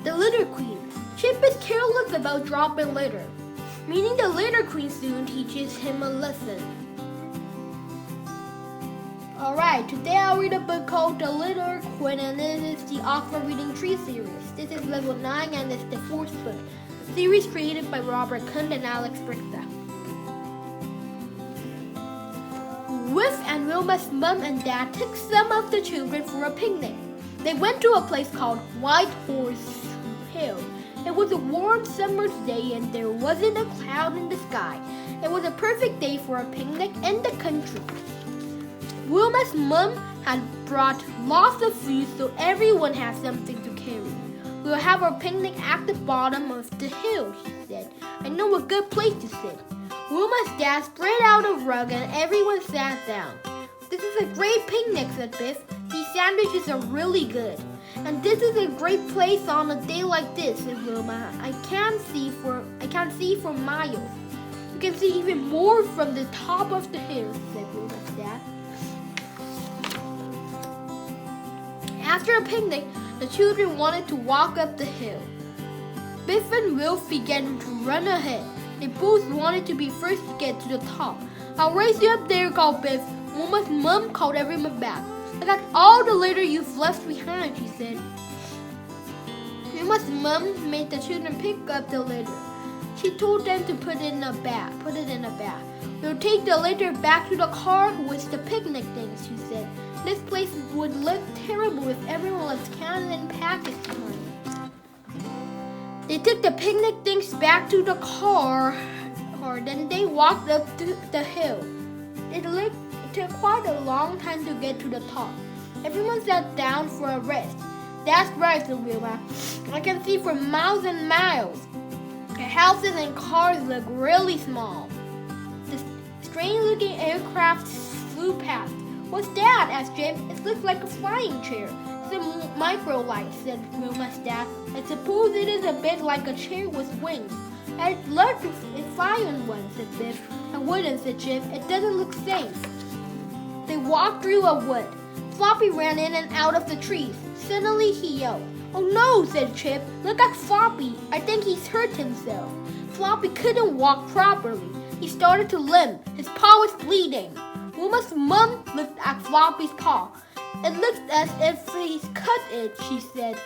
The litter queen. Chip is careless about dropping litter, meaning the litter queen soon teaches him a lesson. Alright, today I'll read a book called The Litter Queen, and this is the Oxford Reading Tree series. This is level 9 and it's the 4th book. Series created by Robert Kuhn and Alex Brickta. Whiff and Wilma's mom and dad took some of the children for a picnic. They went to a place called White Horse Hill. It was a warm summer's day and there wasn't a cloud in the sky. It was a perfect day for a picnic in the country. Wilma's mom had brought lots of food so everyone had something to carry. We'll have our picnic at the bottom of the hill, she said. I know a good place to sit. Wilma's dad spread out a rug and everyone sat down. This is a great picnic, said Biff. These sandwiches are really good. And this is a great place on a day like this, said Wilma. I can't see for miles. You can see even more from the top of the hill, said Wilma's dad. After a picnic, the children wanted to walk up the hill. Biff and Wilf began to run ahead. They both wanted to be first to get to the top. I'll race you up there, called Biff. Wilma's mom called everyone back. I got all the litter you've left behind, she said. Wilma's mom made the children pick up the litter. She told them to put it in a bag. We'll take the litter back to the car with the picnic things, she said. This place would look terrible if everyone left cans and packets behind. They took the picnic things back to the car, then they walked up to the hill. It took quite a long time to get to the top. Everyone sat down for a rest. That's right, said Wilma. I can see for miles and miles. The houses and cars look really small. The strange-looking aircraft flew past. What's that? Asked Chip. It looks like a flying chair. It's a microlight, said Wilma's dad. I suppose it is a bit like a chair with wings. I'd love to fly on one, said Biff. I wouldn't, said Chip. It doesn't look safe. They walked through a wood. Floppy ran in and out of the trees. Suddenly he yelled. Oh no, said Chip. Look at Floppy. I think he's hurt himself. Floppy couldn't walk properly. He started to limp. His paw was bleeding. Wilma's mom looked at Floppy's paw. It looks as if he's cut it, she said.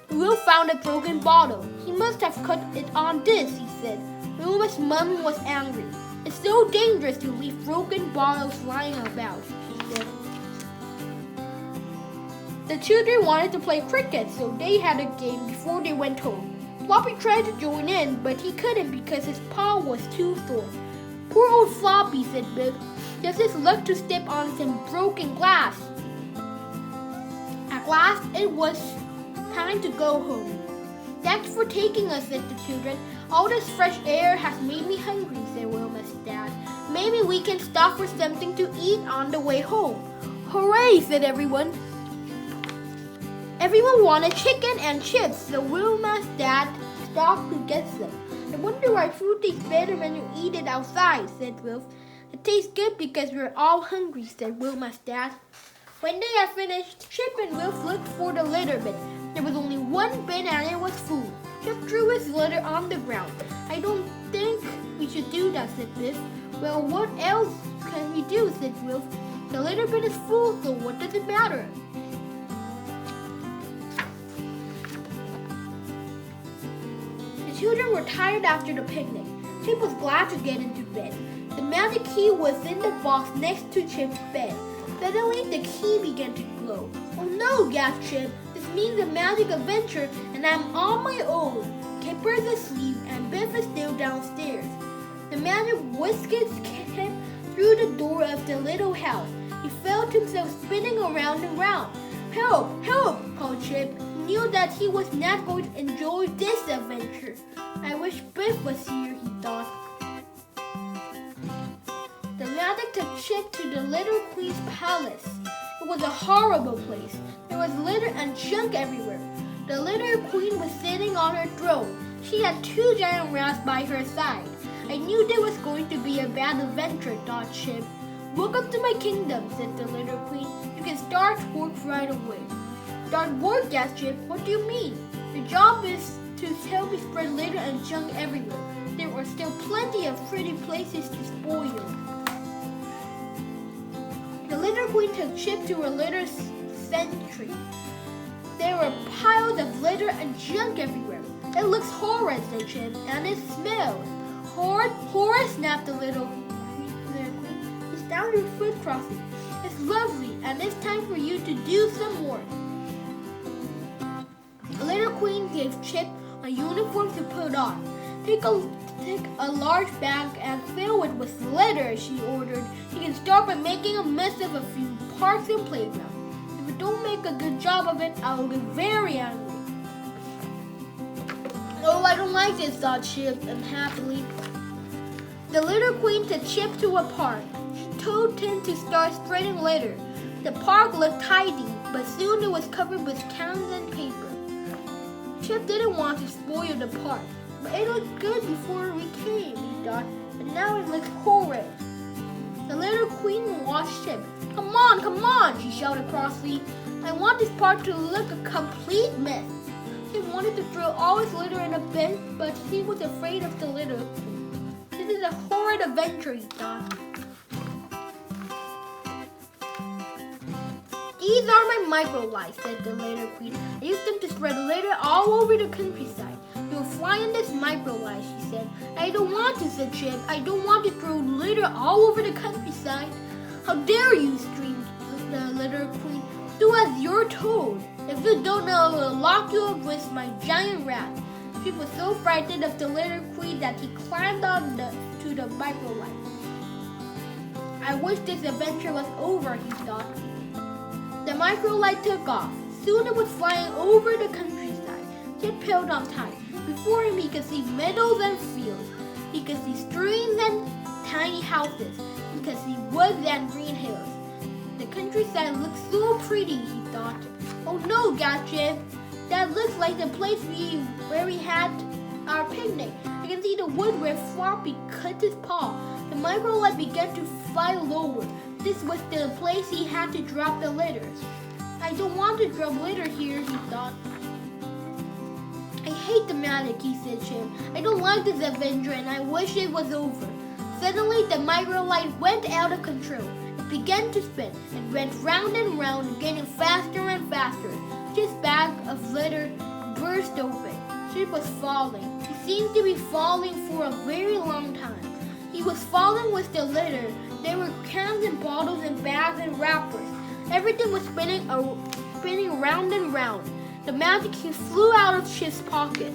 Will found a broken bottle. He must have cut it on this, he said. Wilma's mom was angry. It's so dangerous to leave broken bottles lying about, she said. The children wanted to play cricket, so they had a game before they went home. Floppy tried to join in, but he couldn't because his paw was too sore. Poor old Floppy, said Biff. Does his luck to step on some broken glass? At last, it was time to go home. Thanks for taking us, said the children. All this fresh air has made me hungry, said Wilma's dad. Maybe we can stop for something to eat on the way home. Hooray, said everyone. Everyone wanted chicken and chips, so Wilma's dad stopped to get some. I wonder why food tastes better when you eat it outside, said Wilf. It tastes good because we're all hungry, said Wilma's dad. When they had finished, Chip and Wilf looked for the litter bin. There was only one bin and it was full. Chip threw his litter on the ground. I don't think we should do that, said Biff. Well, what else can we do, said Wilf. The litter bin is full, so what does it matter? The children were tired after the picnic. Chip was glad to get into bed. The magic key was in the box next to Chip's bed. Suddenly, the key began to glow. Oh no, gasped Chip. This means a magic adventure, and I'm on my own. Kipper's asleep, and Biff is still downstairs. The magic whisked him through the door of the little house. He felt himself spinning around and round. Help! Help! Called Chip. He knew that he was not going to enjoy this adventure. I wish Biff was here, he thought. The magic took Chip to the little queen's palace. It was a horrible place. There was litter and junk everywhere. The little queen was sitting on her throne. She had 2 giant rats by her side. I knew there was going to be a bad adventure, thought Chip. Welcome to my kingdom, said the little queen. You can start work right away. Start work, asked Chip. What do you mean? Your job is to help me spread litter and junk everywhere. There are still plenty of pretty places to spoil. The litter queen took Chip to her litter sentry. There were piles of litter and junk everywhere. It looks horrid, said Chip, and it smells. Horrid, snapped the litter queen. It's down your foot crossing. It's lovely, and it's time for you to do some work. The litter queen gave Chip a uniform to put on. Take a large bag and fill it with litter, she ordered. You can start by making a mess of a few parks and playgrounds. If you don't make a good job of it, I will get very angry. Oh, I don't like this, thought Chip unhappily. The litter queen took Chip to a park. She told Tim to start spreading litter. The park looked tidy, but soon it was covered with cans and paper. Chip didn't want to spoil the park, but it looked good before we came, he thought, but now it looks horrid. The litter queen watched Chip. Come on, she shouted crossly. I want this park to look a complete mess. He wanted to throw all his litter in a bin, but he was afraid of the litter queen. This is a horrid adventure, he thought. These are my micro lights, said the litter queen. I use them to spread litter all over the countryside. You'll fly in this micro light, she said. I don't want to, said Chip. I don't want to throw litter all over the countryside. How dare you, screamed the litter queen. Do as you're told. If you don't know, I will lock you up with my giant rat. Chip was so frightened of the litter queen that he climbed on to the micro light. I wish this adventure was over, he thought. The micro light took off. Soon it was flying over the countryside. Chip held on tight. Before him, he could see meadows and fields. He could see streams and tiny houses. He could see woods and green hills. The countryside looked so pretty, he thought. Oh no, gasped Chip. That looks like the place where we had our picnic. I can see the wood where Floppy cut his paw. The micro light began to fly lower. This was the place he had to drop the litter. I don't want to drop litter here, he thought. I hate the magic, he said, Chip. I don't like this adventure and I wish it was over. Suddenly, the micro light went out of control. It began to spin. It went round and round, getting faster and faster. Chip's bag of litter burst open. Chip was falling. He seemed to be falling for a very long time. He was falling with the litter. There were cans and bottles and bags and wrappers. Everything was spinning round and round. The magic key flew out of Chip's pocket.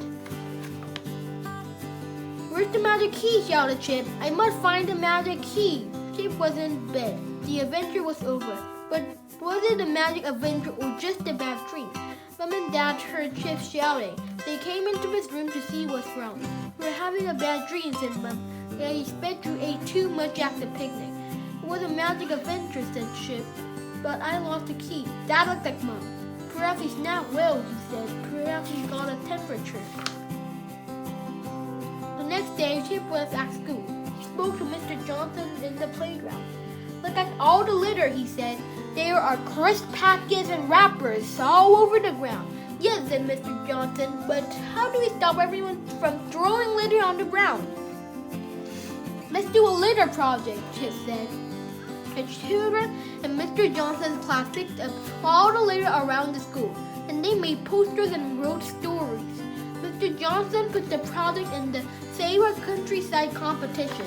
Where's the magic key? Shouted Chip. I must find the magic key. Chip was in bed. The adventure was over. But was it a magic adventure or just a bad dream? Mom and Dad heard Chip shouting. They came into his room to see what's wrong. We're having a bad dream, said Mom. I expect you ate too much at the picnic. It was a magic adventure, said Chip. But I lost the key. That looked like Mom. Perhaps he's not well, he said. Perhaps he's got a temperature. The next day, Chip was at school. He spoke to Mr. Johnson in the playground. Look at all the litter, he said. There are crisp packets and wrappers all over the ground. Yes, said Mr. Johnson, but how do we stop everyone from throwing litter on the ground? Let's do a litter project, Chip said. The children in Mr. Johnson's class picked up all the litter around the school, and they made posters and wrote stories. Mr. Johnson put the project in the Save Our Countryside competition.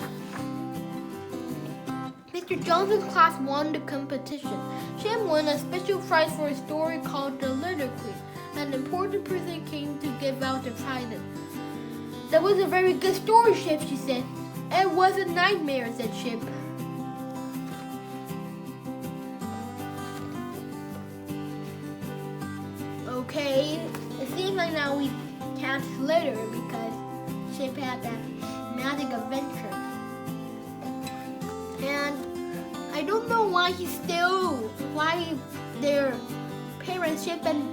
Mr. Johnson's class won the competition. Chip won a special prize for a story called The Litter Queen. An important person came to give out the prizes. That was a very good story, Chip, she said. It was a nightmare, said Chip. Okay, it seems like now we can't litter because Chip had that magic adventure. And I don't know why their parents, Chip and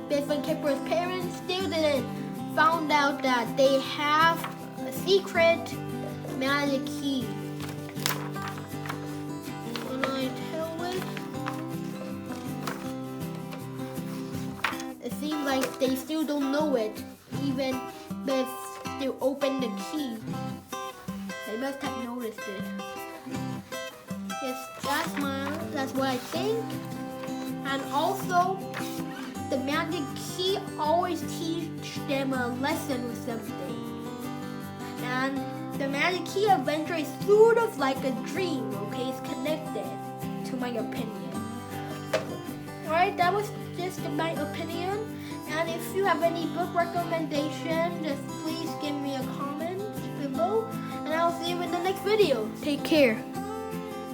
Biff and Kipper's parents, still didn't found out that they have a secret magic key. When I tell it, seems like they still don't know it, even if they open the key. They must have noticed it. Yes, that's what I think. And also, the magic key always teach them a lesson or something. And the magic key adventure is sort of like a dream, okay? It's connected, to my opinion. Alright, that was just my opinion. And if you have any book recommendation, just please give me a comment below. And I'll see you in the next video. Take care.